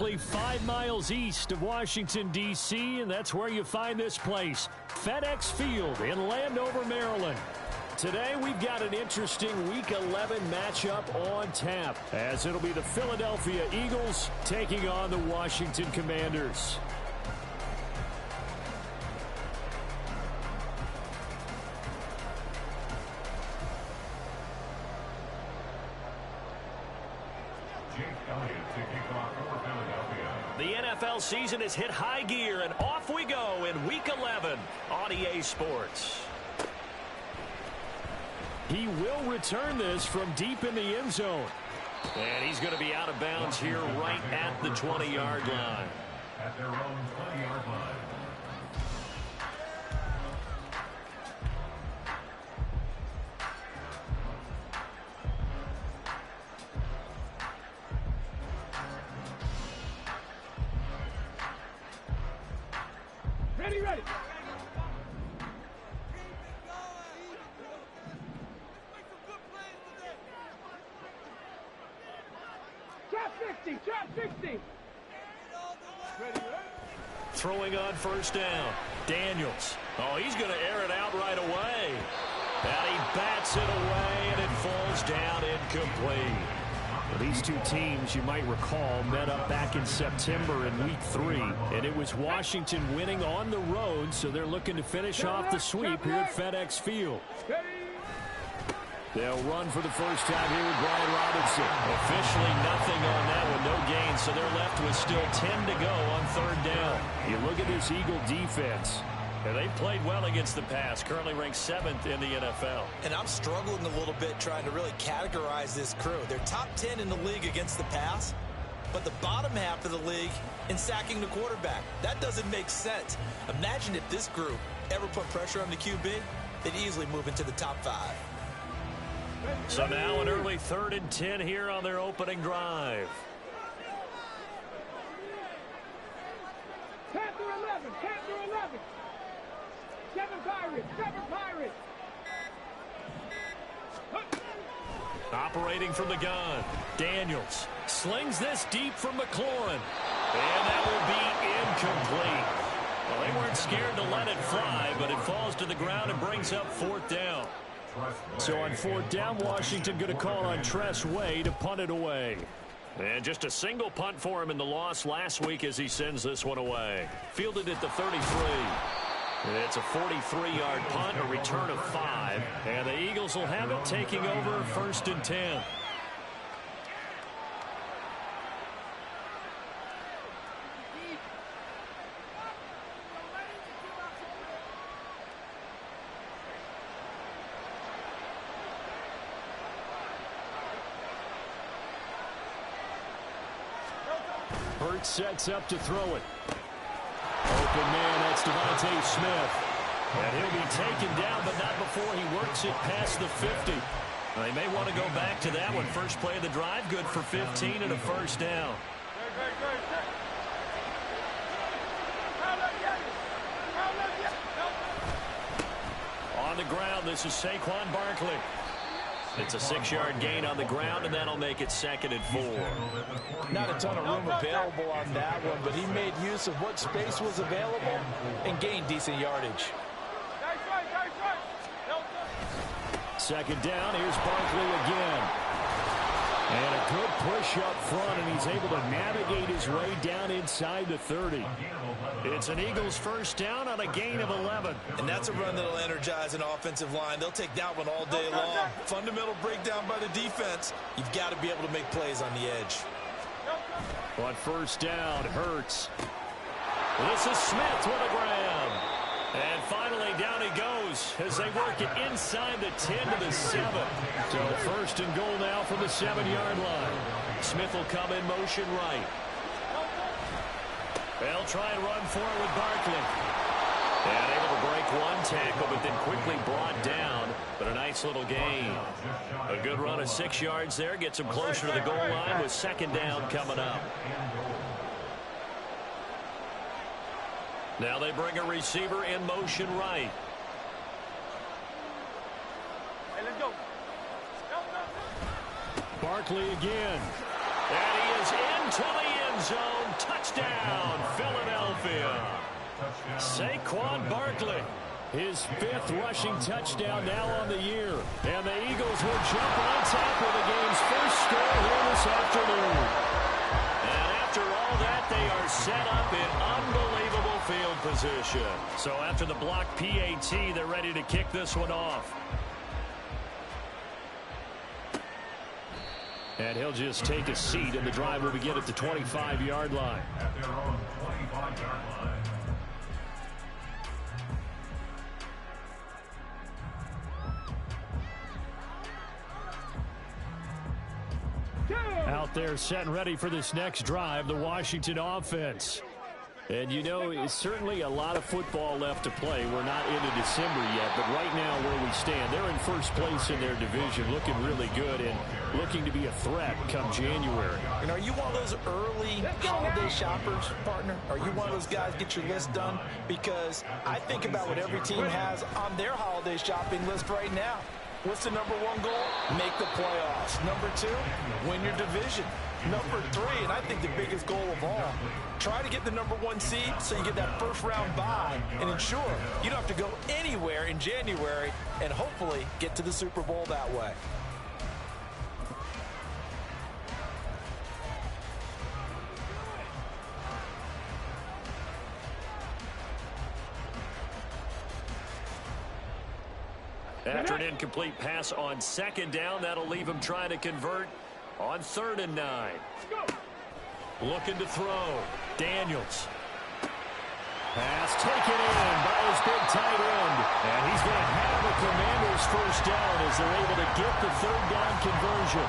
only 5 miles east of Washington, D.C., and that's where you find this place, FedEx Field in Landover, Maryland. Today, we've got an interesting Week 11 matchup on tap, as it'll be the Philadelphia Eagles taking on the Washington Commanders. The NFL season has hit high gear, and off we go in Week 11 on EA Sports. He will return this from deep in the end zone. And he's going to be out of bounds here right at the 20-yard line. At their own 20-yard line. Ready. Drop 60. Throwing on first down. Daniels. Oh, he's going to air it out right away. And he bats it away, and it falls down incomplete. Well, these two teams, you might recall, met up back in September in Week 3, and it was Washington winning on the road, so they're looking to finish off the sweep here at FedEx Field. They'll run for the first time here with Brian Robinson. Officially nothing on that one, no gain, so they're left with still 10 to go on third down. You look at this Eagle defense, and they've played well against the pass, currently ranked 7th in the NFL. And I'm struggling a little bit trying to really categorize this crew. They're top 10 in the league against the pass, but the bottom half of the league in sacking the quarterback. That doesn't make sense. Imagine if this group ever put pressure on the QB, they'd easily move into the top 5. So now an early 3rd and 10 here on their opening drive. Panther 11. 7 Pirates. Operating from the gun. Daniels slings this deep from McLaurin. And that will be incomplete. Well, they weren't scared to let it fly, but it falls to the ground and brings up 4th down. So on 4th down, Washington going to call on Tress Way to punt it away. And just a single punt for him in the loss last week as he sends this one away. Fielded at the 33. It's a 43-yard punt, a return of 5. And the Eagles will have it taking over 1st and 10. Hurts sets up to throw it. Open man, that's Devontae Smith. And he'll be taken down, but not before he works it past the 50. They may want to go back to that one. First play of the drive, good for 15 and a first down. On the ground, this is Saquon Barkley. It's a 6-yard gain on the ground, and that'll make it 2nd and 4. Not a ton of room available on that one, but he made use of what space was available and gained decent yardage. 2nd down, here's Barkley again. And a good push up front, and he's able to navigate his way down inside the 30. It's an Eagles first down on a gain of 11. And that's a run that'll energize an offensive line. They'll take that one all day long. Fundamental breakdown by the defense. You've got to be able to make plays on the edge. On first down, Hurts. This is Smith with a grab. And finally, down he goes as they work it inside the 10 to the 7. So 1st and goal now from the 7-yard line. Smith will come in motion right. They'll try and run for it with Barkley. And able to break one tackle, but then quickly brought down. But a nice little gain. A good run of 6 yards there. Gets him closer to the goal line with 2nd down coming up. Now they bring a receiver in motion right. Hey, let's go. Barkley again. And he is into the end end zone. Touchdown, Philadelphia. Saquon Barkley, his 5th rushing touchdown now on the year. And the Eagles will jump on top of the game's first score here this afternoon. And after all that, they are set up in unbelievable field position. So after the block PAT, they're ready to kick this one off. And he'll just take a seat, and the drive will begin at the 25-yard line. At their own 25-yard line. Out there set and ready for this next drive, the Washington offense. And you know, it's certainly a lot of football left to play. We're not into December yet, but right now where we stand, they're in first place in their division, looking really good and looking to be a threat come January. And are you one of those early holiday shoppers, partner? Are you one of those guys get your list done? Because I think about what every team has on their holiday shopping list right now. What's the number 1 goal? Make the playoffs. Number 2, win your division. Number 3, and I think the biggest goal of all, try to get the number 1 seed so you get that first round bye and ensure you don't have to go anywhere in January and hopefully get to the Super Bowl that way. After an incomplete pass on 2nd down, that'll leave him trying to convert on 3rd and 9. Looking to throw. Daniels. Pass taken in by his big tight end. And he's going to have the Commanders' first down as they're able to get the 3rd down conversion.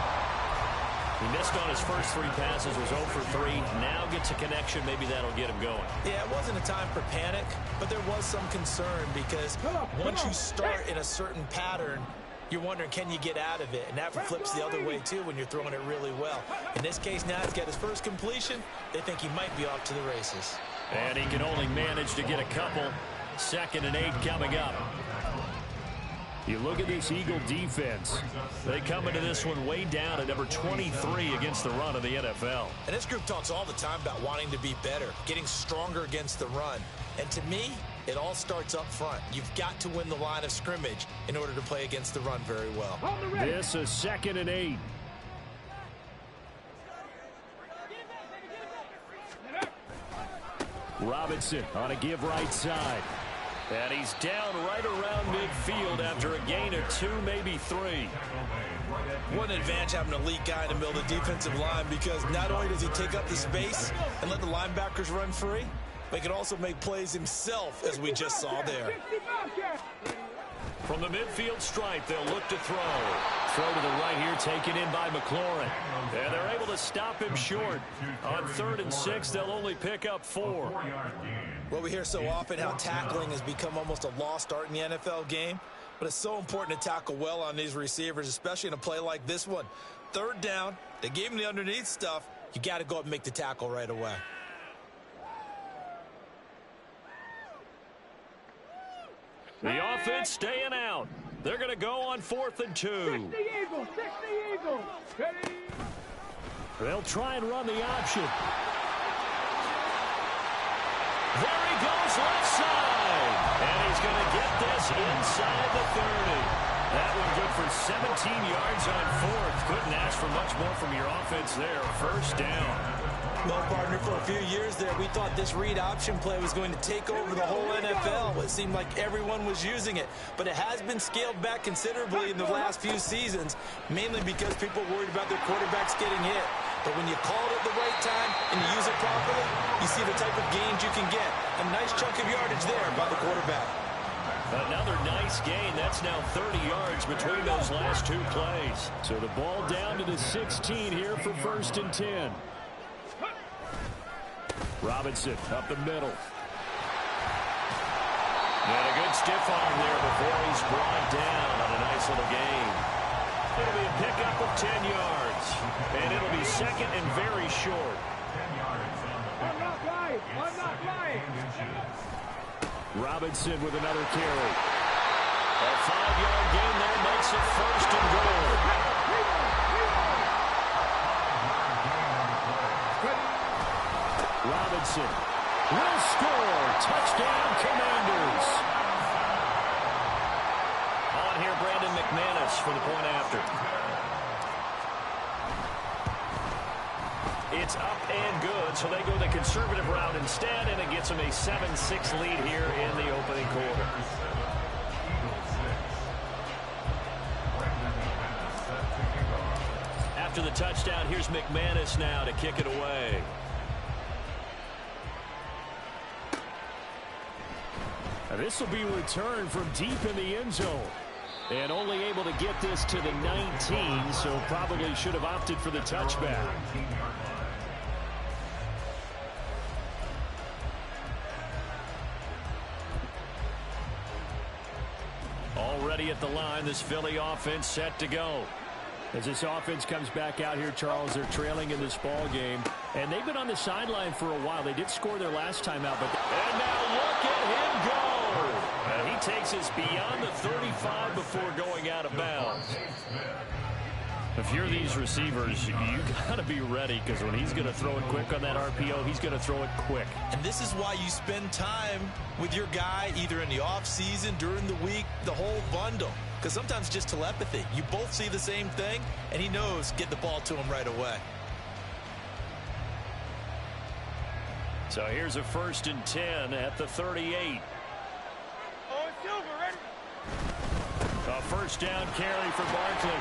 He missed on his first 3 passes, was 0 for 3. Now gets a connection. Maybe that'll get him going. Yeah, it wasn't a time for panic, but there was some concern because once you start in a certain pattern, you're wondering, can you get out of it? And that flips the other way, too, when you're throwing it really well. In this case, now he's got his first completion. They think he might be off to the races. And he can only manage to get a couple. 2nd and 8 coming up. You look at this Eagle defense. They come into this one way down at number 23 against the run of the NFL. And this group talks all the time about wanting to be better, getting stronger against the run. And to me, it all starts up front. You've got to win the line of scrimmage in order to play against the run very well. This is 2nd and 8. Robinson on a give right side. And he's down right around midfield after a gain of 2, maybe 3. What an advantage having an elite guy in the middle of the defensive line, because not only does he take up the space and let the linebackers run free, but he can also make plays himself, as we just saw there. From the midfield stripe, they'll look to throw. Throw to the right here, taken in by McLaurin. And they're able to stop him short. On 3rd and 6, they'll only pick up 4. Well, we hear so often how tackling has become almost a lost art in the NFL game. But it's so important to tackle well on these receivers, especially in a play like this one. 3rd down, they gave him the underneath stuff. You got to go up and make the tackle right away. The offense staying out. They're going to go on 4th and 2. 60 Eagles, 60 Eagles. Ready? They'll try and run the option. There he goes left side. And he's going to get this inside the 30. That one good for 17 yards on 4th. Couldn't ask for much more from your offense there. 1st down. Well, partner, for a few years there, we thought this read option play was going to take over the whole NFL. It seemed like everyone was using it, but it has been scaled back considerably in the last few seasons, mainly because people are worried about their quarterbacks getting hit. But when you call it at the right time and you use it properly, you see the type of gains you can get. A nice chunk of yardage there by the quarterback. Another nice gain. That's now 30 yards between those last 2 plays. So the ball down to the 16 here for 1st and 10. Robinson up the middle. And a good stiff arm there before he's brought down on a nice little gain. It'll be a pickup of 10 yards. And it'll be 2nd and very short. I'm not lying. I'm not lying. Robinson with another carry. A 5-yard gain there makes it 1st and goal. Robinson will score. Touchdown, Commanders. On here, Brandon McManus for the point after. It's up and good, so they go the conservative route instead, and it gets them a 7-6 lead here in the opening quarter. After the touchdown, here's McManus now to kick it away. This will be returned from deep in the end zone. And only able to get this to the 19, so probably should have opted for the touchback. Already at the line, this Philly offense set to go. As this offense comes back out here, Charles, they're trailing in this ball game. And they've been on the sideline for a while. They did score their last time out. And now look at him go. And he takes us beyond the 35 before going out of bounds. If you're these receivers, you got to be ready, because when he's going to throw it quick on that RPO, he's going to throw it quick. And this is why you spend time with your guy either in the offseason, during the week, the whole bundle. Because sometimes just telepathy. You both see the same thing, and he knows get the ball to him right away. So here's a 1st and 10 at the 38. Oh, it's Silver, ready? A first down carry for Barkley.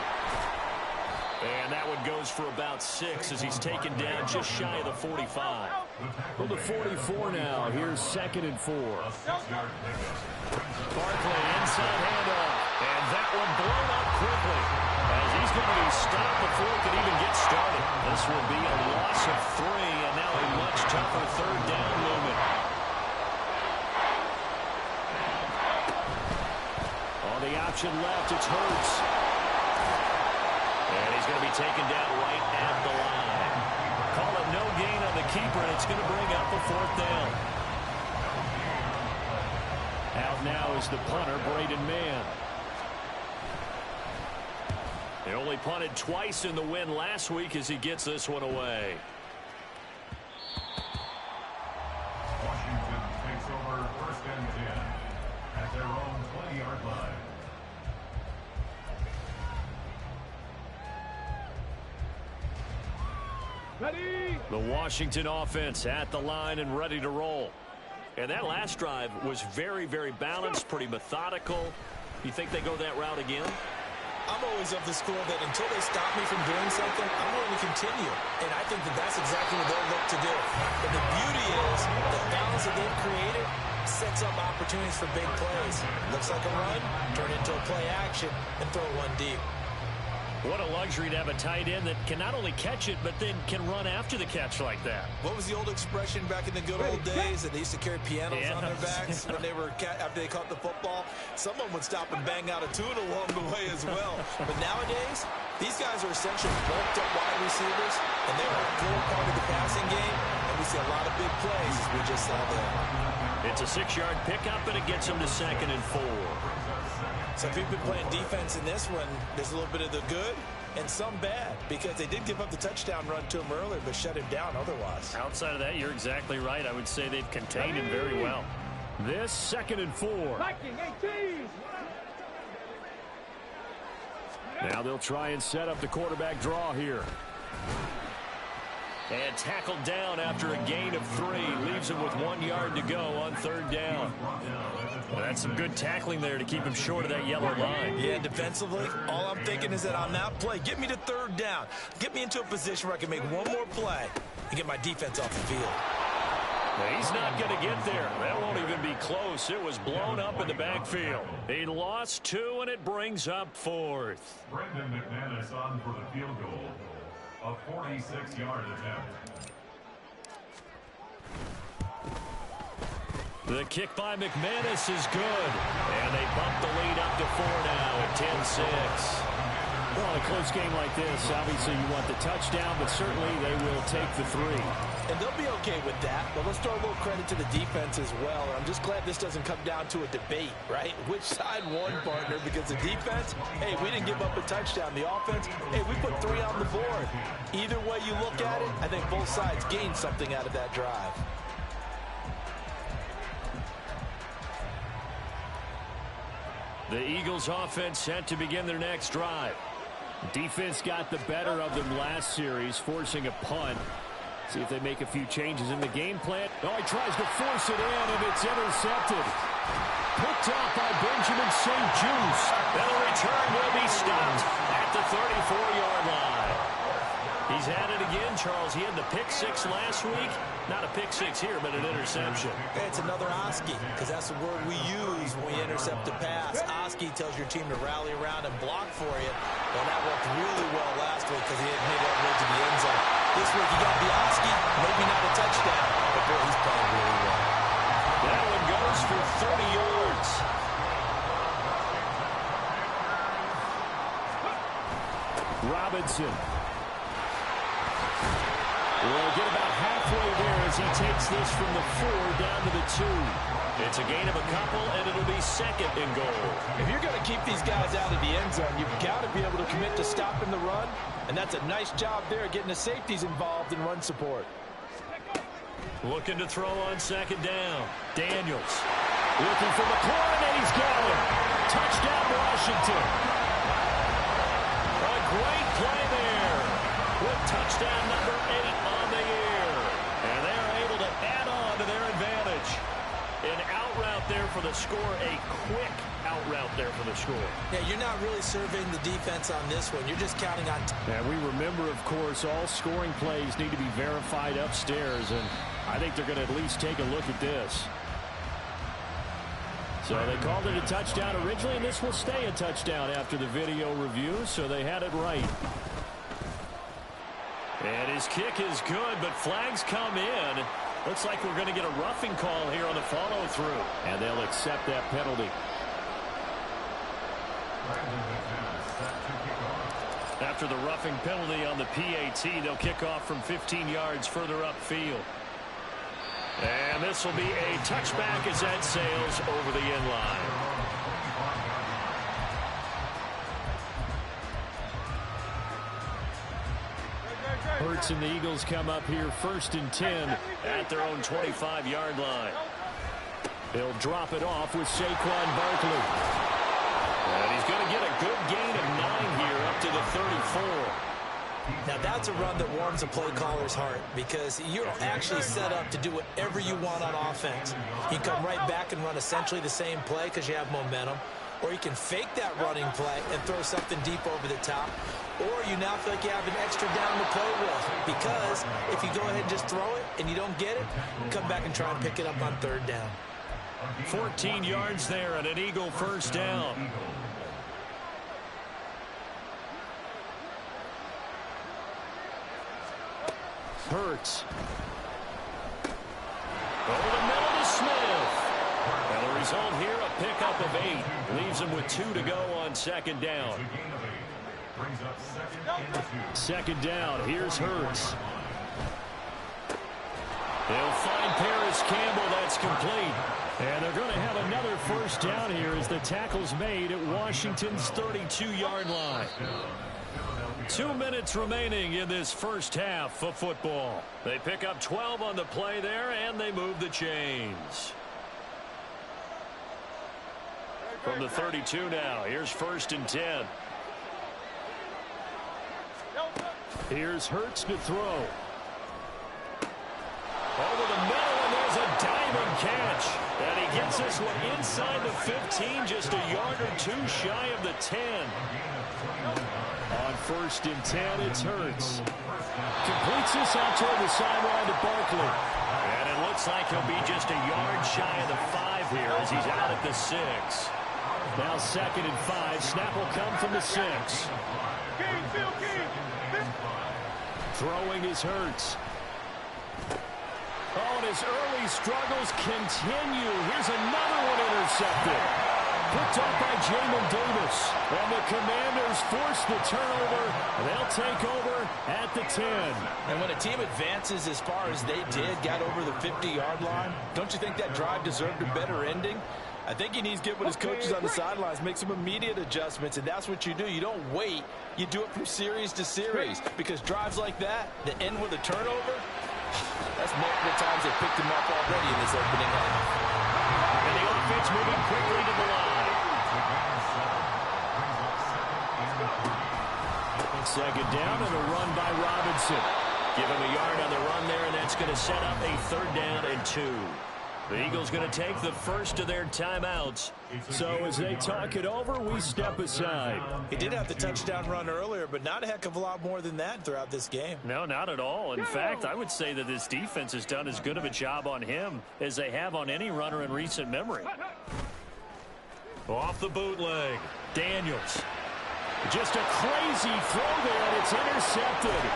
And that one goes for about 6 as he's taken down just shy of the 45. Well, the 44 now. Here's 2nd and 4. Barkley inside handoff. And that one blown up quickly as he's going to be stopped before it could even get started. This will be a loss of 3, and now a much tougher 3rd down looming. On the option left, it's Hurts. And he's going to be taken down right at the line. Call it no gain on the keeper, and it's going to bring up a 4th down. Out now is the punter, Braden Mann. He only punted twice in the win last week as he gets this one away. Washington takes over 1st and 10 at their own 20-yard line. Ready? The Washington offense at the line and ready to roll. And that last drive was very, very balanced, pretty methodical. You think they go that route again? I'm always of the school that until they stop me from doing something, I'm going to continue. And I think that that's exactly what they'll look to do. But the beauty is the balance that they've created sets up opportunities for big plays. Looks like a run, turn into a play action, and throw one deep. What a luxury to have a tight end that can not only catch it, but then can run after the catch like that. What was the old expression back in the good old days that they used to carry pianos on their backs when they were after they caught the football? Someone would stop and bang out a tune along the way as well. But nowadays, these guys are essentially bulked up wide receivers, and they're a core part of the passing game. And we see a lot of big plays as we just saw there. It's a 6-yard pickup, and it gets them to 2nd and 4. So if you've been playing defense in this one, there's a little bit of the good and some bad, because they did give up the touchdown run to him earlier, but shut him down otherwise. Outside of that, you're exactly right. I would say they've contained him very well. This 2nd and 4. Viking 18. Now they'll try and set up the quarterback draw here. And tackled down after a gain of 3. Leaves him with 1 yard to go on 3rd down. Well, that's some good tackling there to keep him short of that yellow line. Yeah, defensively, all I'm thinking is that on that play, get me to 3rd down. Get me into a position where I can make one more play and get my defense off the field. Well, he's not going to get there. That won't even be close. It was blown up in the backfield. He lost 2, and it brings up 4th. Brendan McManus on for the field goal. A 46-yard attempt. The kick by McManus is good. And they bump the lead up to 4 now at 10-6. Well, in a close game like this, obviously you want the touchdown, but certainly they will take the 3. And they'll be okay with that, but let's throw a little credit to the defense as well. I'm just glad this doesn't come down to a debate, right? Which side won, partner? Because the defense, hey, we didn't give up a touchdown. The offense, hey, we put 3 on the board. Either way you look at it, I think both sides gained something out of that drive. The Eagles offense set to begin their next drive. Defense got the better of them last series, forcing a punt. See if they make a few changes in the game plan. Oh, he tries to force it in, and it's intercepted. Picked off by Benjamin St. Juste. And the return will be stopped at the 34-yard line. He's had it again, Charles. He had the pick 6 last week. Not a pick 6 here, but an interception. It's another Oski, because that's the word we use when we intercept a pass. Oski tells your team to rally around and block for you. Well, that worked really well last week because he had made that way to the end zone. This week, you got the Oski, maybe not a touchdown, but boy, he's playing really well. That one goes for 30 yards. Robinson will get about halfway there as he takes this from the 4 down to the 2. It's a gain of a couple, and it'll be 2nd and goal. If you're going to keep these guys out of the end zone, you've got to be able to commit to stopping the run, and that's a nice job there getting the safeties involved in run support. Looking to throw on 2nd down. Daniels looking for McLaurin, and he's got him. Touchdown, Washington. A great play there with touchdown number 8 on the year. And they're able to add on to their advantage. An out route there for the score, a quick out route there for the score. Yeah, you're not really surveying the defense on this one. You're just counting on... And we remember, of course, all scoring plays need to be verified upstairs, and I think they're going to at least take a look at this. So they called it a touchdown originally, and this will stay a touchdown after the video review, so they had it right. And his kick is good, but flags come in. Looks like we're going to get a roughing call here on the follow-through. And they'll accept that penalty. After the roughing penalty on the PAT, they'll kick off from 15 yards further upfield. And this will be a touchback as that sails over the end line. Hurts and the Eagles come up here 1st and 10 at their own 25-yard line. They'll drop it off with Saquon Barkley. And he's going to get a good gain of 9 here up to the 34. Now, that's a run that warms a play caller's heart because you're actually set up to do whatever you want on offense. You come right back and run essentially the same play because you have momentum, or you can fake that running play and throw something deep over the top, or you now feel like you have an extra down to play with because if you go ahead and just throw it and you don't get it, come back and try and pick it up on 3rd down. 14 yards there and an Eagle 1st down. Hurts. Over the middle to Smith. And the result here, a pickup of 8. Leaves him with 2 to go on 2nd down. 2nd down. Here's Hurts. They'll find Paris Campbell. That's complete. And they're going to have another 1st down here as the tackle's made at Washington's 32-yard line. 2 minutes remaining in this first half of football. They pick up 12 on the play there, and they move the chains. From the 32 now, here's 1st and 10. Here's Hurts to throw. Over the middle, and there's a diving catch. And he gets this one inside the 15, just a yard or 2 shy of the 10. On 1st and 10, it's Hurts. Completes this out toward the sideline to Barkley. And it looks like he'll be just a yard shy of the 5 here as he's out at the 6. Now 2nd and 5. Snap will come from the 6. Throwing is Hurts. Oh, and his early struggles continue. Here's another one intercepted. picked up by Jamin Davis. And the Commanders force the turnover. They'll take over at the 10. And when a team advances as far as they did, got over the 50-yard line, don't you think that drive deserved a better ending? I think he needs to get with his coaches on the sidelines, make some immediate adjustments, and that's what you do. You don't wait. You do it from series to series, because drives like that end with a turnover, that's multiple times they picked him up already in this opening half. And the offense moving quickly to the line. Second down and a run by Robinson. Give him a yard on the run there, and that's going to set up a 3rd down and 2. The Eagles going to take the first of their timeouts. So as they talk it over, we step aside. He did have the touchdown run earlier, but not a heck of a lot more than that throughout this game. No, not at all. In fact, I would say that this defense has done as good of a job on him as they have on any runner in recent memory. Off the bootleg, Daniels. Just a crazy throw there, and it's intercepted.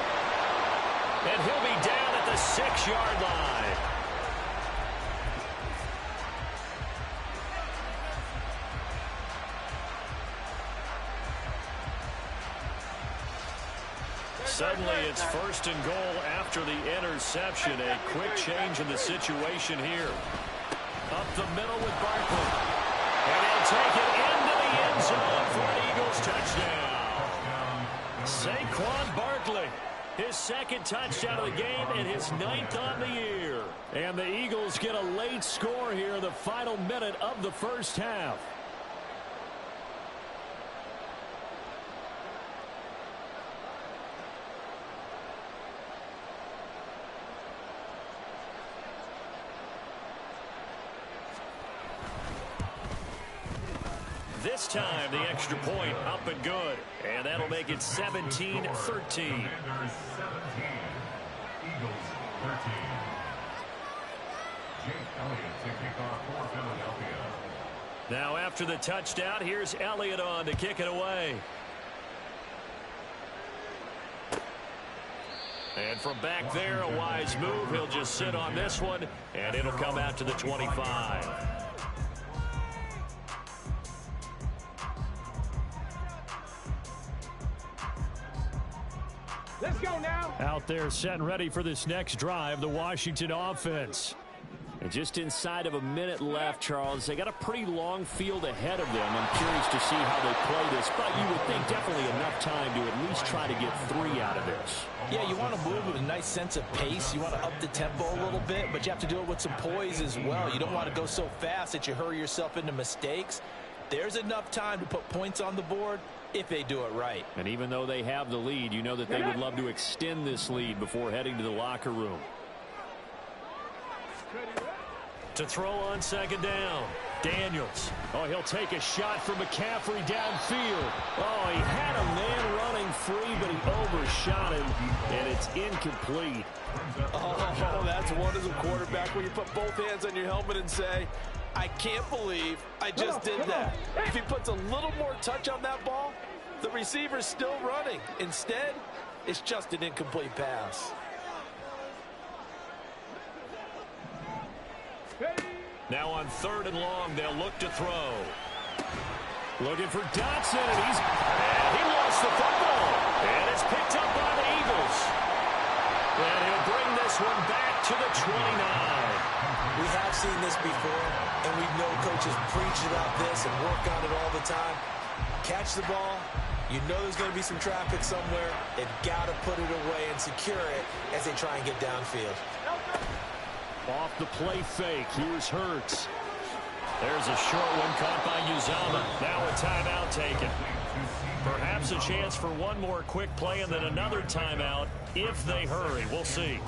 And he'll be down at the 6-yard line. Suddenly it's 1st and goal after the interception. A quick change in the situation here. Up the middle with Barkley. And he'll take it into the end zone for an Eagles touchdown. Saquon Barkley, his 2nd touchdown of the game and his 9th on the year. And the Eagles get a late score here in the final minute of the first half. This time, the extra point up and good. And that'll make it 17-13. Commanders 17, Eagles 13. Jake Elliott to kick off for Philadelphia. Now after the touchdown, here's Elliott on to kick it away. And from back there, a wise move. He'll just sit on this one, and it'll come out to the 25. Let's go now. Out there set and ready for this next drive, the Washington offense. And just inside of a minute left, Charles. They got a pretty long field ahead of them. I'm curious to see how they play this, but you would think definitely enough time to at least try to get 3 out of this. Yeah, you want to move with a nice sense of pace. You want to up the tempo a little bit, but you have to do it with some poise as well. You don't want to go so fast that you hurry yourself into mistakes. There's enough time to put points on the board if they do it right. And even though they have the lead, you know that they would love to extend this lead before heading to the locker room. To throw on 2nd down, Daniels. Oh, he'll take a shot from McCaffrey downfield. Oh, he had a man running free, but he overshot him, and it's incomplete. Oh, that's one as a quarterback when you put both hands on your helmet and say, I can't believe I just did that. If he puts a little more touch on that ball, the receiver's still running. Instead, it's just an incomplete pass. Now on 3rd and long, they'll look to throw. Looking for Dotson, and he lost the football. And it's picked up by the Eagles. And he'll bring this one back to the 29. We have seen this before, and we know coaches preach about this and work on it all the time. Catch the ball. You know there's going to be some traffic somewhere. They've got to put it away and secure it as they try and get downfield. Off the play fake, here's Hurts. There's a short one caught by Uzama. Now a timeout taken. Perhaps a chance for one more quick play and then another timeout if they hurry. We'll see.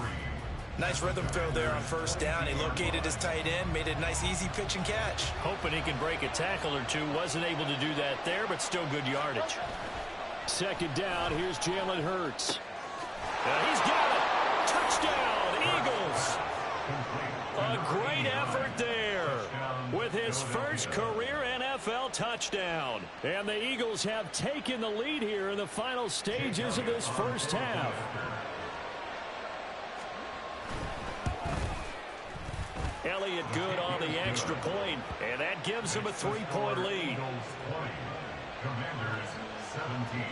Nice rhythm throw there on 1st down. He located his tight end, made a nice easy pitch and catch. Hoping he can break a tackle or two. Wasn't able to do that there, but still good yardage. 2nd down, here's Jalen Hurts. He's got it. Touchdown, Eagles. A great effort there with his first career NFL touchdown. And the Eagles have taken the lead here in the final stages of this first half. Elliott good on the extra point, and that gives them a 3-point lead. Eagles 20, Commanders 17.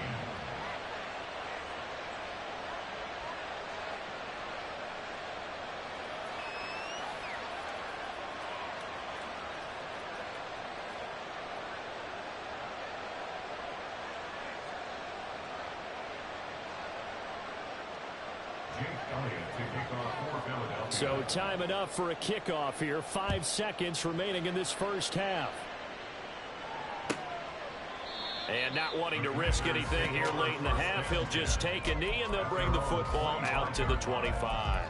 So time enough for a kickoff here. 5 seconds remaining in this first half. And not wanting to risk anything here late in the half, he'll just take a knee and they'll bring the football out to the 25.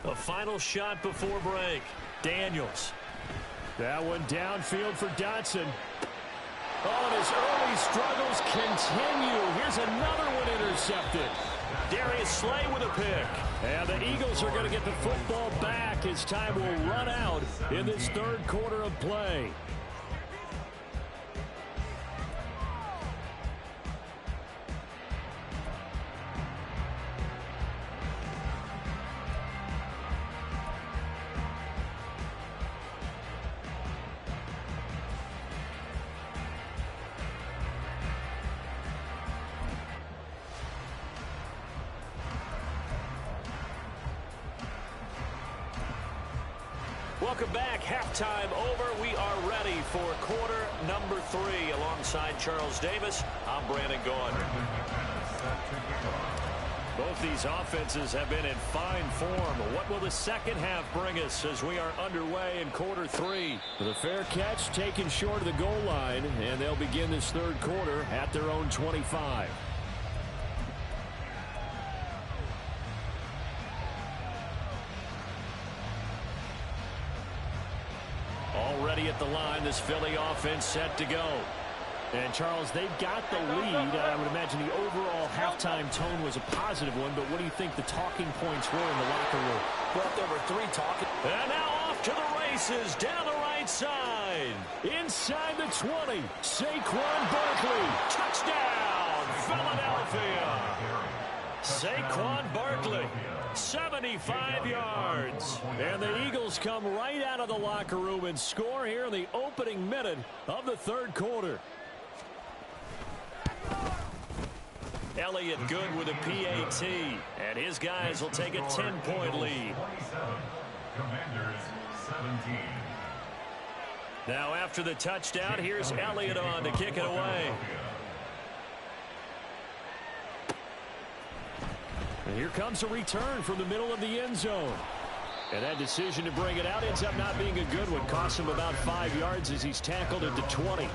A final shot before break. Daniels. That one downfield for Dotson. Oh, and his early struggles continue. Here's another one intercepted. Darius Slay with a pick. And the Eagles are going to get the football back as time will run out in this third quarter of play. Welcome back. Halftime over. We are ready for quarter number 3. Alongside Charles Davis, I'm Brandon Gaudin. Both these offenses have been in fine form. What will the second half bring us as we are underway in quarter 3? With a fair catch taken short of the goal line, and they'll begin this third quarter at their own 25. Already at the line, this Philly offense set to go. And, Charles, they've got the lead. I would imagine the overall halftime tone was a positive one, but what do you think the talking points were in the locker room? Well, there were 3 talking. And now off to the races, down the right side. Inside the 20, Saquon Barkley. Touchdown, Philadelphia. Saquon Barkley. 75 yards. And the Eagles come right out of the locker room and score here in the opening minute of the third quarter. Elliott good with a PAT. And his guys will take a 10-point lead. Commanders 17. Now after the touchdown, here's Elliott on to kick it away. And here comes a return from the middle of the end zone. And that decision to bring it out ends up not being a good one. Costs him about 5 yards as he's tackled at the 20.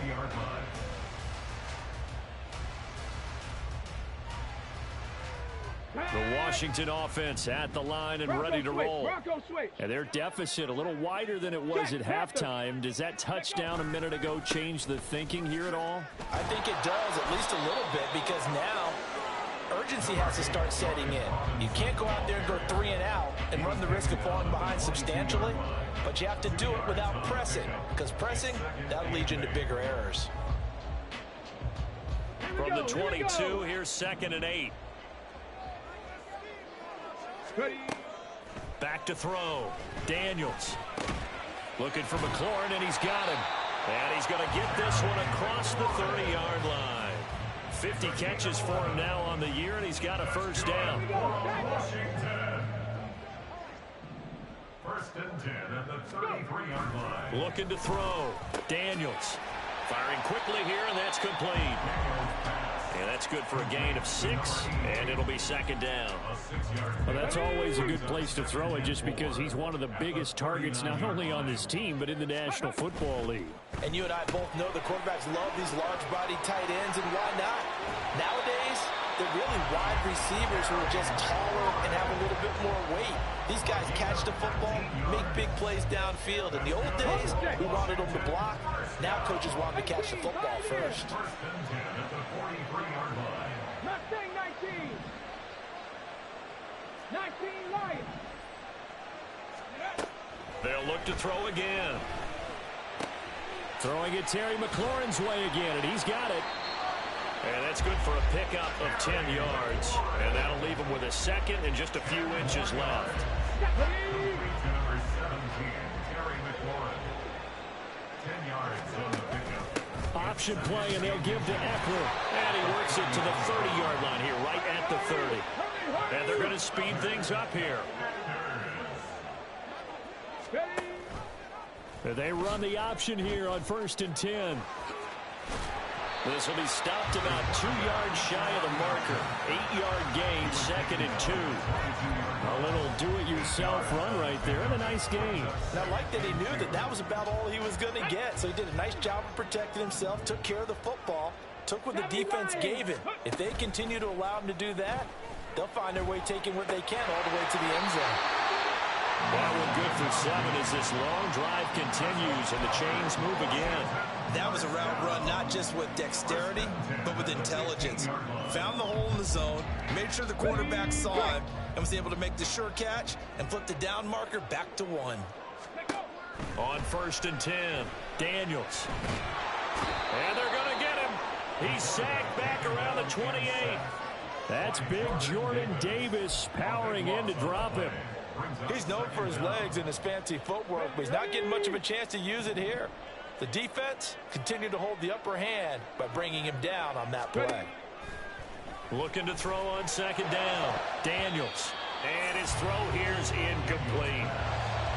The Washington offense at the line and ready to roll. And their deficit a little wider than it was at halftime. Does that touchdown a minute ago change the thinking here at all? I think it does, at least a little bit, because now urgency has to start setting in. You can't go out there and go 3 and out and run the risk of falling behind substantially, but you have to do it without pressing, because pressing, that'll lead you into bigger errors. From the 22, here's 2nd and 8. Back to throw. Daniels. Looking for McLaurin, and he's got him. And he's going to get this one across the 30-yard line. 50 catches for him now on the year, and he's got a first down. Washington. 1st and 10 at the 33-yard line. Looking to throw. Daniels. Firing quickly here, and that's complete. And that's good for a gain of 6, and it'll be 2nd down. Well, that's always a good place to throw it, just because he's one of the biggest targets not only on this team but in the National Football League. And you and I both know the quarterbacks love these large-body tight ends, and why not? Nowadays, they're really wide receivers who are just taller and have a little bit more weight. These guys catch the football, make big plays downfield. In the old days, we wanted them to block. Now coaches want them to catch the football first. 1st and 10 at the 43-yard line. Mustang 19. 19 Lions. They'll look to throw again. Throwing it Terry McLaurin's way again, and he's got it. And that's good for a pickup of 10 yards. And that'll leave him with a second and just a few inches left. Number 17, Terry McLaurin. 10 yards on the pickup. Option play, and they'll give to Eckler. And he works it to the 30-yard line here, right at the 30. And they're going to speed things up here. They run the option here on 1st and 10. This will be stopped about 2 yards shy of the marker. 8-yard gain, 2nd and 2. A little do-it-yourself run right there, and a nice gain. And I like that he knew that that was about all he was going to get. So he did a nice job of protecting himself, took care of the football, took what the defense gave him. If they continue to allow him to do that, they'll find their way taking what they can all the way to the end zone. Well, we're good for 7 as this long drive continues and the chains move again. That was a route run not just with dexterity, but with intelligence. Found the hole in the zone, made sure the quarterback saw him, and was able to make the sure catch and flip the down marker back to 1. On 1st and 10, Daniels. And they're going to get him. He's sacked back around the 28. That's big Jordan Davis powering in to drop him. He's known for his legs and his fancy footwork, but he's not getting much of a chance to use it here. The defense continued to hold the upper hand by bringing him down on that play. Looking to throw on 2nd down. Daniels. And his throw here is incomplete.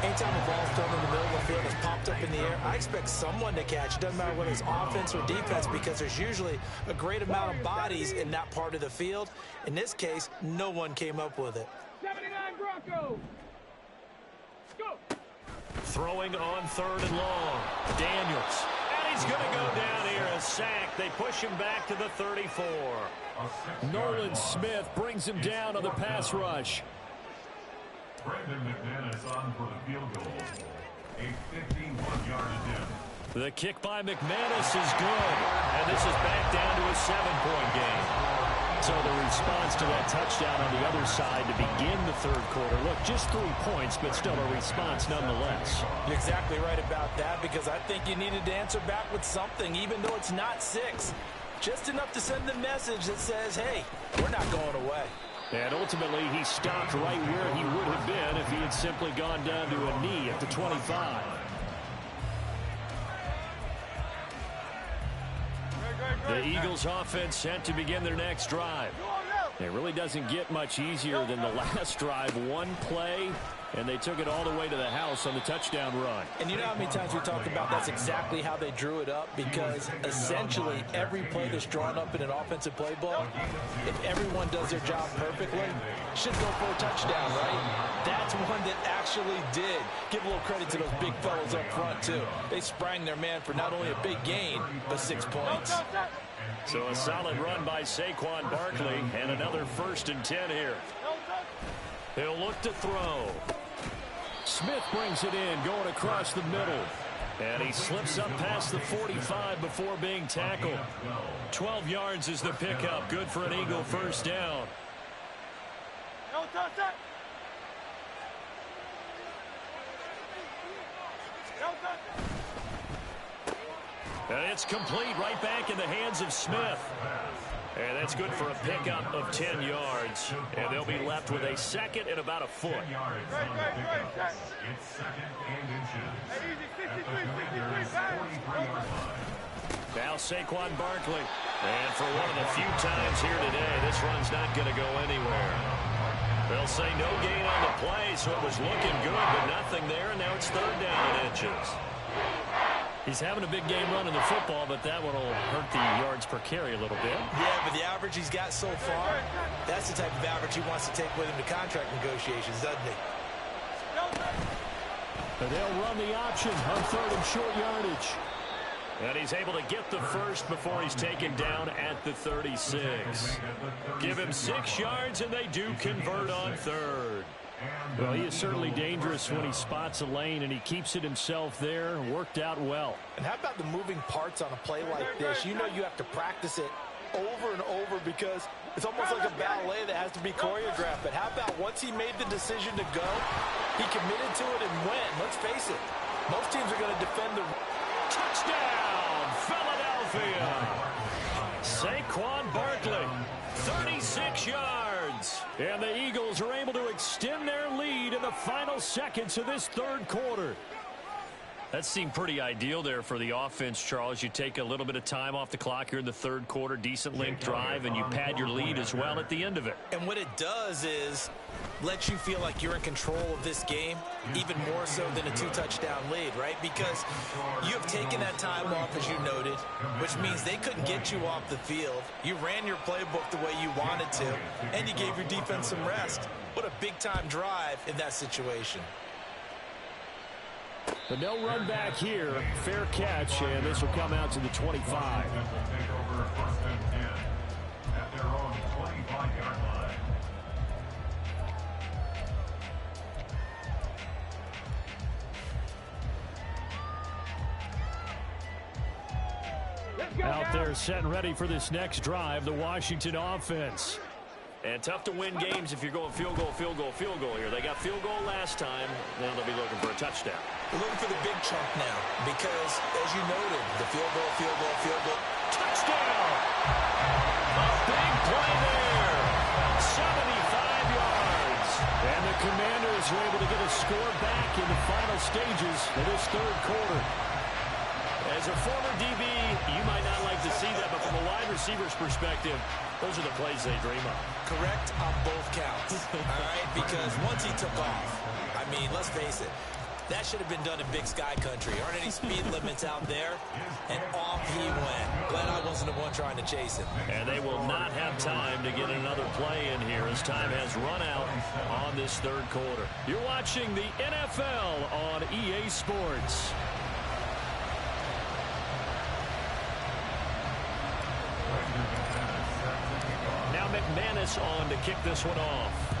Anytime a ball's thrown in the middle of the field, it's popped up in the air, I expect someone to catch. It doesn't matter whether it's offense or defense, because there's usually a great amount of bodies in that part of the field. In this case, no one came up with it. 79 Broncos. Go. Throwing on 3rd and long. Daniels. And he's going to go down here, a sack. They push him back to the 34. Nolan Smith brings him down on the pass rush. Brandon McManus on for the field goal. A 51-yard attempt. The kick by McManus is good. And this is back down to a 7-point game. So the response to that touchdown on the other side to begin the 3rd quarter. Look, just 3 points, but still a response nonetheless. You're exactly right about that, because I think you needed to answer back with something, even though it's not 6. Just enough to send the message that says, hey, we're not going away. And ultimately, he stopped right where he would have been if he had simply gone down to a knee at the 25. The Eagles offense set to begin their next drive. It really doesn't get much easier than the last drive. One play, and they took it all the way to the house on the touchdown run. And you know how many times we talk about that's exactly how they drew it up, because essentially every play that's drawn up in an offensive playbook, if everyone does their job perfectly, should go for a touchdown, right? That's one that actually did. Give a little credit to those big fellows up front, too. They sprang their man for not only a big gain, but 6 points. So a solid run by Saquon Barkley, and another 1st and 10 here. He'll look to throw. Smith brings it in, going across the middle. And he slips up past the 45 before being tackled. 12 yards is the pickup. Good for an Eagle 1st down. And it's complete, right back in the hands of Smith. And that's good for a pickup of 10 yards. And they'll be left with a 2nd and about a foot. 10 yards on the pickup. It's 2nd and inches. At the Commanders' 43-yard line. Now Saquon Barkley. And for one of the few times here today, this run's not going to go anywhere. They'll say no gain on the play, so it was looking good, but nothing there, and now it's 3rd down and inches. He's having a big game running the football, but that one will hurt the yards per carry a little bit. Yeah, but the average he's got so far, that's the type of average he wants to take with him to contract negotiations, doesn't he? But they'll run the option on 3rd and short yardage. And he's able to get the first before he's taken down at the 36. Give him 6 yards, and they do convert on 3rd. Well, he is certainly dangerous when he spots a lane, and he keeps it himself there. Worked out well. And how about the moving parts on a play like this? You know you have to practice it over and over, because it's almost like a ballet that has to be choreographed. But how about once he made the decision to go, he committed to it and went. Let's face it, most teams are going to defend the touchdown. Saquon Barkley, 36 yards. And the Eagles are able to extend their lead in the final seconds of this third quarter. That seemed pretty ideal there for the offense, Charles. You take a little bit of time off the clock here in the third quarter, decent length drive, and you pad your lead as well at the end of it. And what it does is let you feel like you're in control of this game, even more so than a 2-touchdown lead, right? Because you have taken that time off, as you noted, which means they couldn't get you off the field. You ran your playbook the way you wanted to, and you gave your defense some rest. What a big-time drive in that situation. But no run back here. Fair catch, and this will come out to the 25. Will take over 1st and 10 at their own 25-yard line. Out there set and ready for this next drive, the Washington offense. And tough to win games if you're going field goal, field goal, field goal here. They got field goal last time. Now they'll be looking for a touchdown. We're looking for the big chunk now because, as you noted, the field goal, field goal, field goal. Touchdown! A big play there. 75 yards. And the Commanders are able to get a score back in the final stages of this third quarter. As a former DB, you might not like to see that, but from a wide receiver's perspective, those are the plays they dream of. Correct on both counts, all right? Because once he took off, I mean, let's face it, that should have been done in Big Sky Country. Aren't any speed limits out there? And off he went. Glad I wasn't the one trying to chase him. And they will not have time to get another play in here as time has run out on this third quarter. You're watching the NFL on EA Sports. Now McManus on to kick this one off.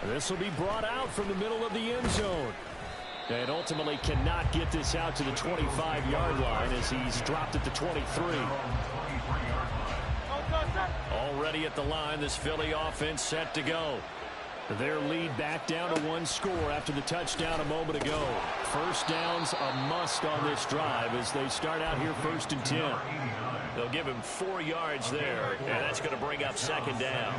This will be brought out from the middle of the end zone. And ultimately cannot get this out to the 25-yard line as he's dropped at the 23. Already at the line, this Philly offense set to go. Their lead back down to one score after the touchdown a moment ago. First down's a must on this drive as they start out here 1st and 10. They'll give him 4 yards there, and that's going to bring up 2nd down.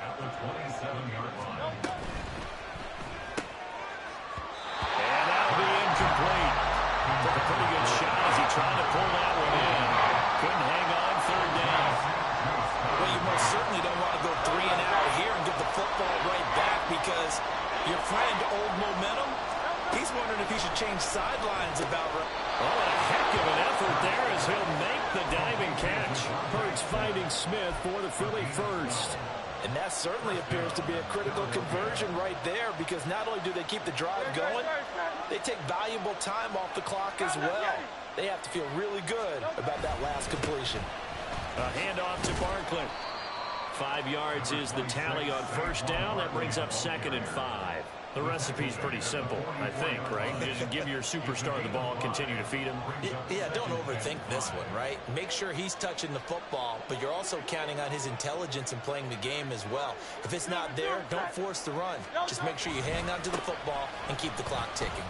At the 27-yard line. And that'll be incomplete. Took a pretty good shot as he tried to pull that one in. Couldn't hang on, 3rd down. Well, you most certainly don't want to go 3 and out here and give the football right back because your friend, Old Momentum, he's wondering if he should change sidelines about right. Oh, a heck of an effort there as he'll make the diving catch. Hurts finding Smith for the Philly first. And that certainly appears to be a critical conversion right there because not only do they keep the drive going, they take valuable time off the clock as well. They have to feel really good about that last completion. A handoff to Barkley. 5 yards is the tally on 1st down. That brings up 2nd and 5. The recipe's pretty simple, I think, right? Just give your superstar the ball, continue to feed him. Yeah, don't overthink this one, right? Make sure he's touching the football, but you're also counting on his intelligence in playing the game as well. If it's not there, don't force the run. Just make sure you hang on to the football and keep the clock ticking.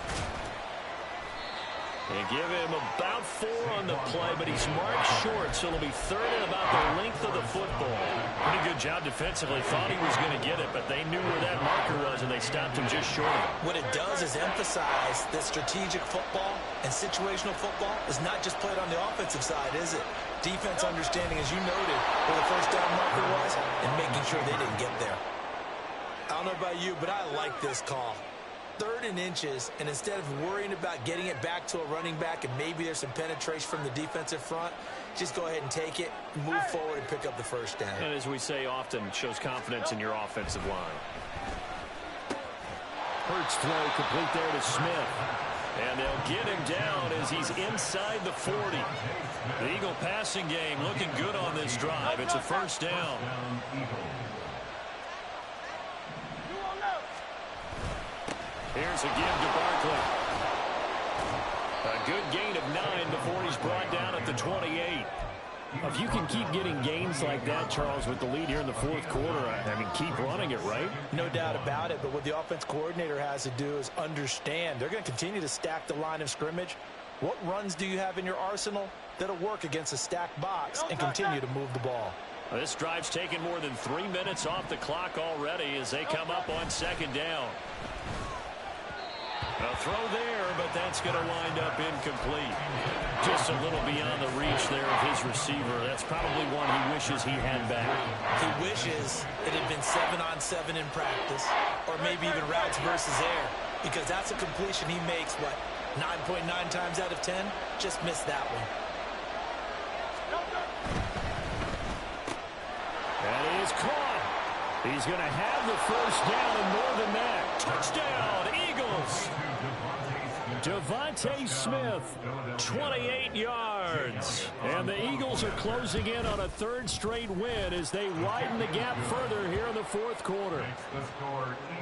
And give him about 4 on the play, but he's marked short, so it'll be 3rd and about the length of the football. Pretty good job defensively. Thought he was going to get it, but they knew where that marker was, and they stopped him just short of it. What it does is emphasize that strategic football and situational football is not just played on the offensive side, is it? Defense understanding, as you noted, where the 1st down marker was and making sure they didn't get there. I don't know about you, but I like this call. 3rd and inches, and instead of worrying about getting it back to a running back and maybe there's some penetration from the defensive front, just go ahead and take it, move forward, and pick up the 1st down. And as we say often, it shows confidence in your offensive line. Hurts throw complete there to Smith. And they'll get him down as he's inside the 40. The Eagle passing game looking good on this drive. It's a 1st down. Here's a give to Barkley. A good gain of 9 before he's brought down at the 28. If you can keep getting gains like that, Charles, with the lead here in the fourth quarter, I mean, keep running it, right? No doubt about it, but what the offense coordinator has to do is understand they're going to continue to stack the line of scrimmage. What runs do you have in your arsenal that'll work against a stacked box and continue to move the ball? This drive's taken more than 3 minutes off the clock already as they come up on second down. A throw there, but that's going to wind up incomplete. Just a little beyond the reach there of his receiver. That's probably one he wishes he had back. He wishes it had been 7-on-7 in practice, or maybe even routes versus air, because that's a completion he makes, what, 9.9 times out of 10? Just missed that one. And he is caught. He's going to have the first down and more than that. Touchdown, Eagles. Devontae Smith, 28 yards. And the Eagles are closing in on a third straight win as they widen the gap further here in the fourth quarter.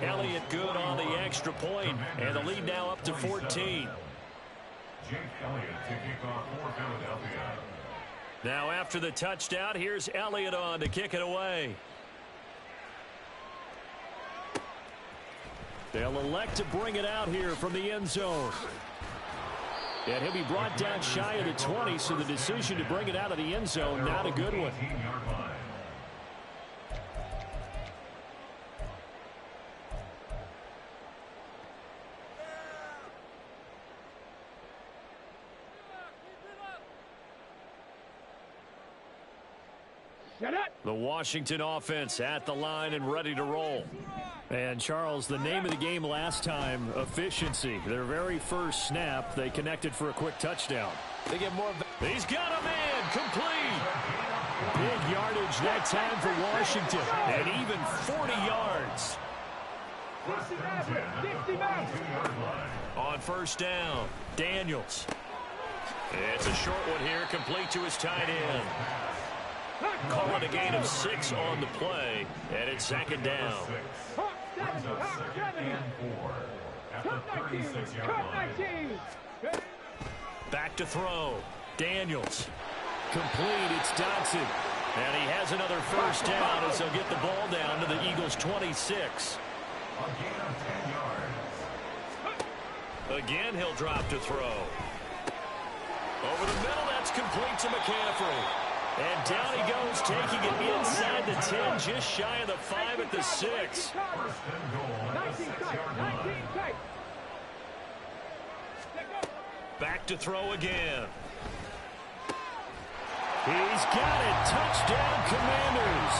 Elliott good on the extra point, and the lead now up to 14. Jake Elliott to kick off for Philadelphia. Now after the touchdown, here's Elliott on to kick it away. They'll elect to bring it out here from the end zone. And he'll be brought down shy of the 20, so the decision to bring it out of the end zone, not a good one. The Washington offense at the line and ready to roll. And, Charles, the name of the game last time, efficiency. Their very first snap, they connected for a quick touchdown. They get more. He's got a man, complete. Big yardage that time for Washington, and even 40 yards. On first down, Daniels. It's a short one here, complete to his tight end. Call it a gain of 6 on the play, and it's second down. Back to throw. Daniels. Complete. It's Dotson. And he has another first down as they'll get the ball down to the Eagles' 26. Again, he'll drop to throw. Over the middle, that's complete to McCaffrey. And down he goes, taking it inside the 10, just shy of the 5 at the 6. Back to throw again. He's got it. Touchdown, Commanders.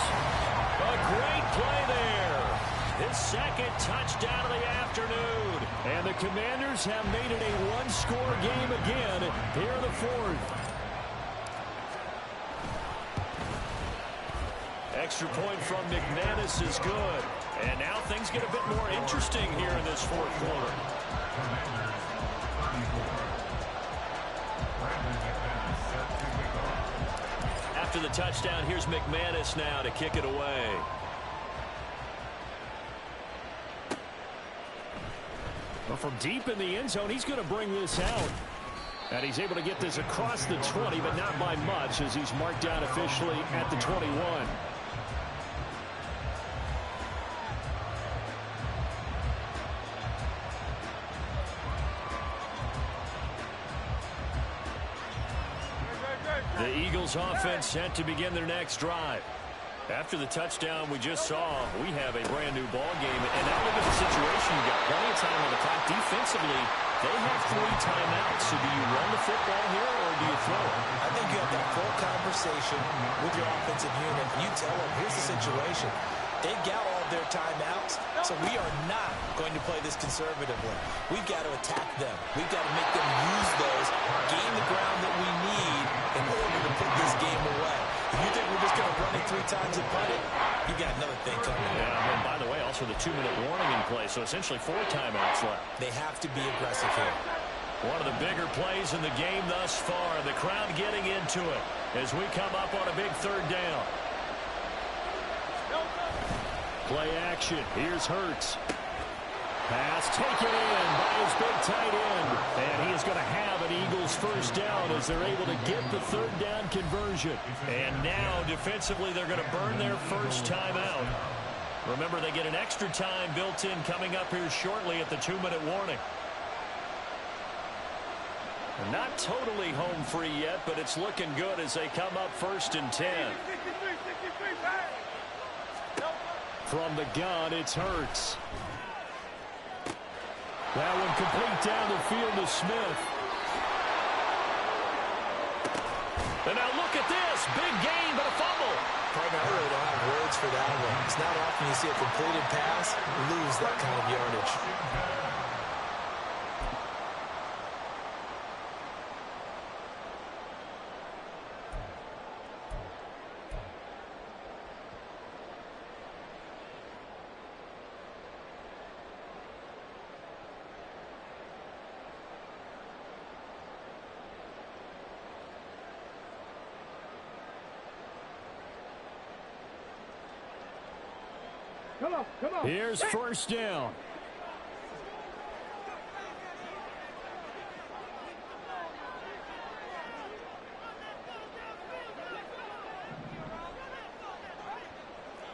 A great play there. His second touchdown of the afternoon. And the Commanders have made it a one-score game again here in the fourth. Extra point from McManus is good. And now things get a bit more interesting here in this fourth quarter. After the touchdown, here's McManus now to kick it away. Well, from deep in the end zone, he's going to bring this out. And he's able to get this across the 20, but not by much, as he's marked down officially at the 21. The Eagles offense set to begin their next drive. After the touchdown we just saw, we have a brand new ball game. And now look at the situation. You've got plenty of time on the clock. Defensively, they have 3 timeouts. So do you run the football here or do you throw it? I think you have that full conversation with your offensive unit. You tell them, here's the situation. They've got all of their timeouts, so we are not going to play this conservatively. We've got to attack them. We've got to make them use those, gain the ground that we need in order to put this game away. If you think we're just going to run it 3 times and punt it, you got another thing coming. Yeah, and by the way, also the 2-minute warning in play, so essentially 4 timeouts left. They have to be aggressive here. One of the bigger plays in the game thus far. The crowd getting into it as we come up on a big third down. Play action. Here's Hurts. Pass taken in by his big tight end. And he is going to have an Eagles first down as they're able to get the third down conversion. And now, defensively, they're going to burn their first timeout. Remember, they get an extra time built in coming up here shortly at the 2-minute warning. Not totally home free yet, but it's looking good as they come up 1st and 10. From the gun, it's Hurts. That one complete down the field to Smith. And now look at this. Big gain, but a fumble. Partner, I really don't have words for that one. It's not often you see a completed pass lose that kind of yardage. Come on. Here's first down.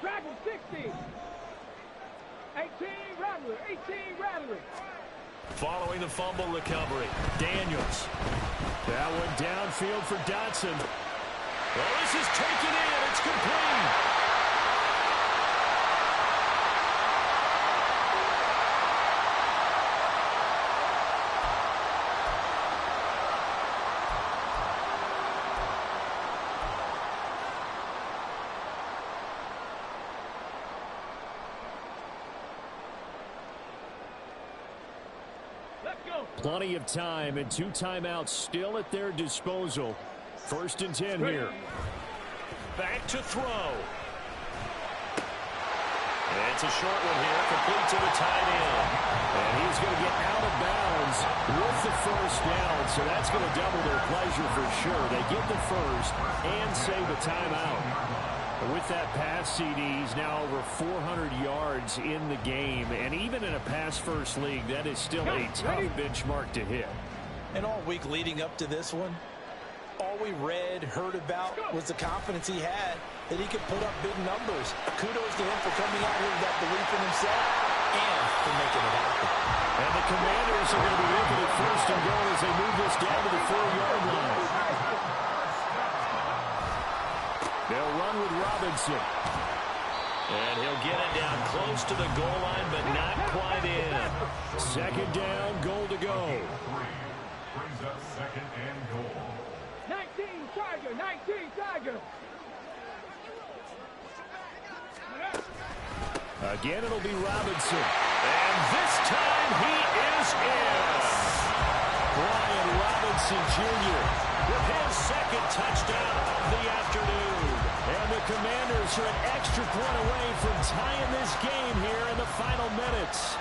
Dragon 60. 18 Rattler. Following the fumble recovery, Daniels. That one downfield for Dotson. Well, this is taken in. It's complete. Plenty of time and 2 timeouts still at their disposal. 1st and 10 here. Back to throw. It's a short one here, complete to the tight end. And he's going to get out of bounds with the first down, so that's going to double their pleasure for sure. They get the first and save a timeout. With that pass, CD, he's now over 400 yards in the game. And even in a pass-first league, that is still a tough benchmark to hit. And all week leading up to this one, all we read, heard about was the confidence he had that he could put up big numbers. Kudos to him for coming out here with that belief in himself and for making it happen. And the Commanders are going to be looking at 1st and goal as they move this down to the 4-yard line. They'll run with Robinson. And he'll get it down close to the goal line, but not quite in. 2nd down, goal to go. Brings up 2nd and goal. 19 Tiger. Again, it'll be Robinson. And this time he is in. Brian Robinson Jr. with his 2nd touchdown of the afternoon. And the Commanders are an extra point away from tying this game here in the final minutes.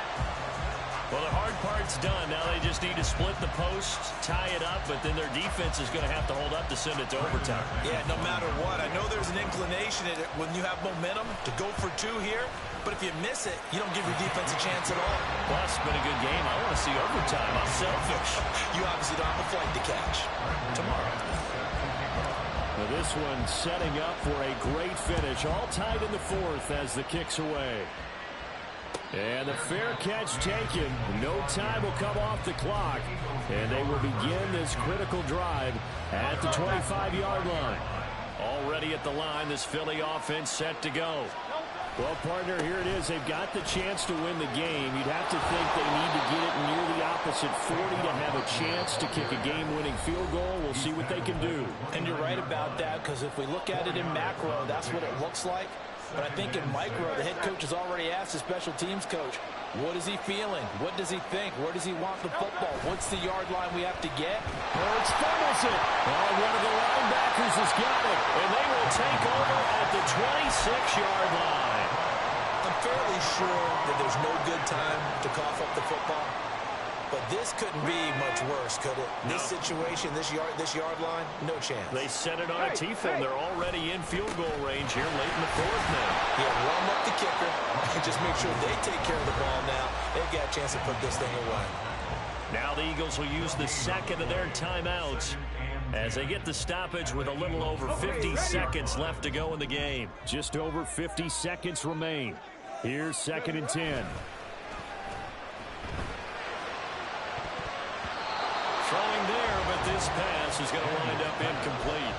Well, the hard part's done. Now they just need to split the posts, tie it up, but then their defense is going to have to hold up to send it to overtime. Yeah, no matter what. I know there's an inclination in it when you have momentum to go for 2 here, but if you miss it, you don't give your defense a chance at all. Plus, it's been a good game. I want to see overtime. I'm selfish. You obviously don't have a flight to catch. Tomorrow. Now this one setting up for a great finish. All tied in the 4th as the kick's away. And the fair catch taken. No time will come off the clock. And they will begin this critical drive at the 25-yard line. Already at the line, this Philly offense set to go. Well, partner, here it is. They've got the chance to win the game. You'd have to think they need to get it near the opposite 40 to have a chance to kick a game-winning field goal. We'll see what they can do. And you're right about that, because if we look at it in macro, that's what it looks like. But I think in micro, the head coach has already asked the special teams coach, what is he feeling? What does he think? Where does he want the football? What's the yard line we have to get? Hurts fumbles it. Oh, one of the linebackers has got it. And they will take over at the 26-yard line. I'm fairly sure that there's no good time to cough up the football. But this couldn't be much worse, could it? No. This situation, this yard line, no chance. They set it on a T-film. They're already in field goal range here late in the fourth now. Yeah, warm up the kicker. Just make sure they take care of the ball now. They've got a chance to put this thing away. Now the Eagles will use the second of their timeouts as they get the stoppage with a little over 50 seconds left to go in the game. Just over 50 seconds remain. Here's 2nd and 10. Throwing there, but this pass is going to wind up incomplete.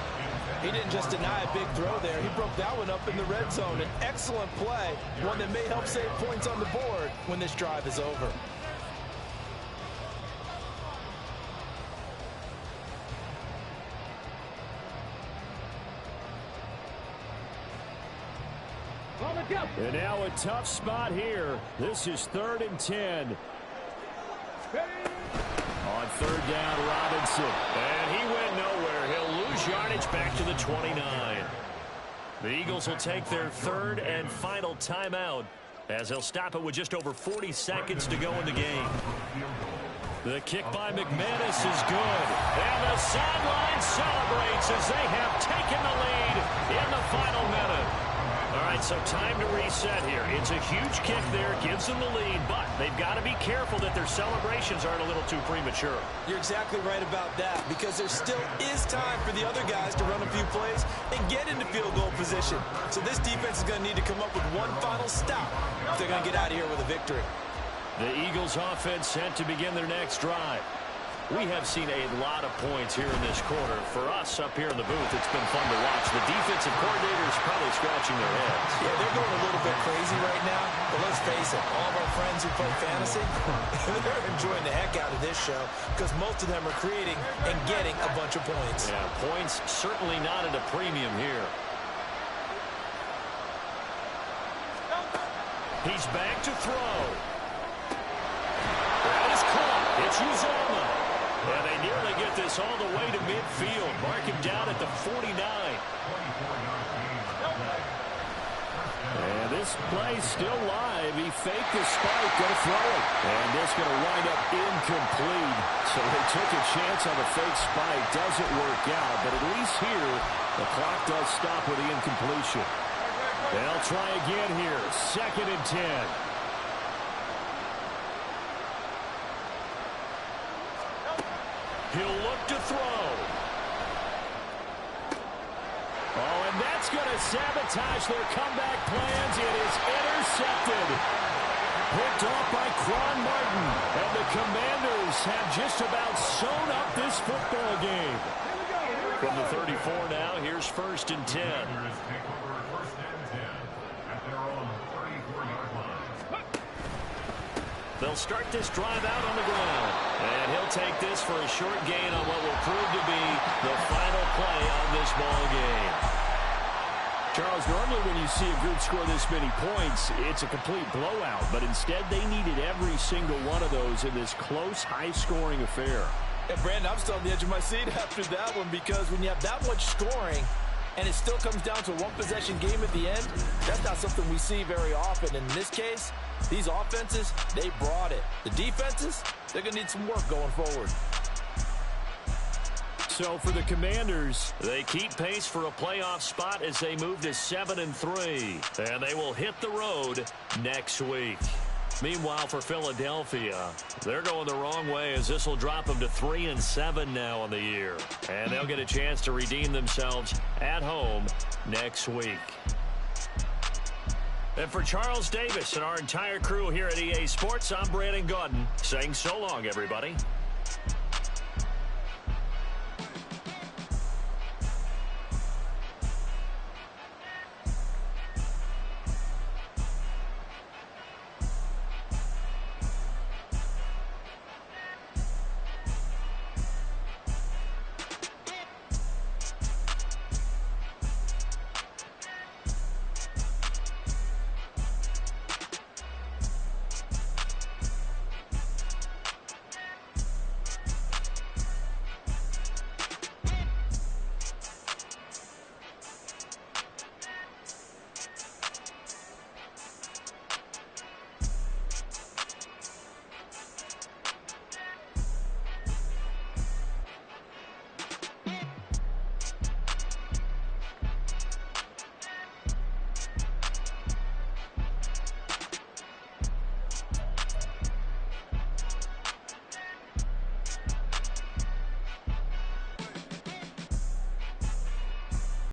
He didn't just deny a big throw there. He broke that one up in the red zone. An excellent play, one that may help save points on the board when this drive is over. And now a tough spot here. This is 3rd and 10. On 3rd down, Robinson. And he went nowhere. He'll lose yardage back to the 29. The Eagles will take their 3rd and final timeout as they'll stop it with just over 40 seconds to go in the game. The kick by McManus is good. And the sideline celebrates as they have taken the lead in the final minute. All right, so time to reset here. It's a huge kick there, gives them the lead, but they've got to be careful that their celebrations aren't a little too premature. You're exactly right about that, because there still is time for the other guys to run a few plays and get into field goal position. So this defense is going to need to come up with one final stop if they're going to get out of here with a victory. The Eagles offense set to begin their next drive. We have seen a lot of points here in this quarter. For us up here in the booth, it's been fun to watch. The defensive coordinators probably scratching their heads. Yeah, they're going a little bit crazy right now. But let's face it, all of our friends who play fantasy, they're enjoying the heck out of this show because most of them are creating and getting a bunch of points. Yeah, points certainly not at a premium here. He's back to throw. That is caught. It's Uzomah. And they nearly get this all the way to midfield. Mark him down at the 49. And this play's still live. He faked the spike, going to throw it. And this going to wind up incomplete. So they took a chance on the fake spike. Doesn't work out, but at least here, the clock does stop with the incompletion. They'll try again here. 2nd and 10. He'll look to throw. Oh, and that's going to sabotage their comeback plans. It is intercepted. Picked off by Quan Martin. And the Commanders have just about sewn up this football game. From the 34 now, here's 1st and 10. They'll start this drive out on the ground. And he'll take this for a short gain on what will prove to be the final play of this ball game. Charles, normally when you see a group score this many points, it's a complete blowout. But instead, they needed every single one of those in this close, high-scoring affair. And Brandon, I'm still on the edge of my seat after that one because when you have that much scoring and it still comes down to a one-possession game at the end, that's not something we see very often. In this case, these offenses, they brought it. The defenses, they're going to need some work going forward. So for the Commanders, they keep pace for a playoff spot as they move to 7-3. And they will hit the road next week. Meanwhile, for Philadelphia, they're going the wrong way as this will drop them to 3-7 now on the year. And they'll get a chance to redeem themselves at home next week. And for Charles Davis and our entire crew here at EA Sports, I'm Brandon Gaudin saying so long, everybody.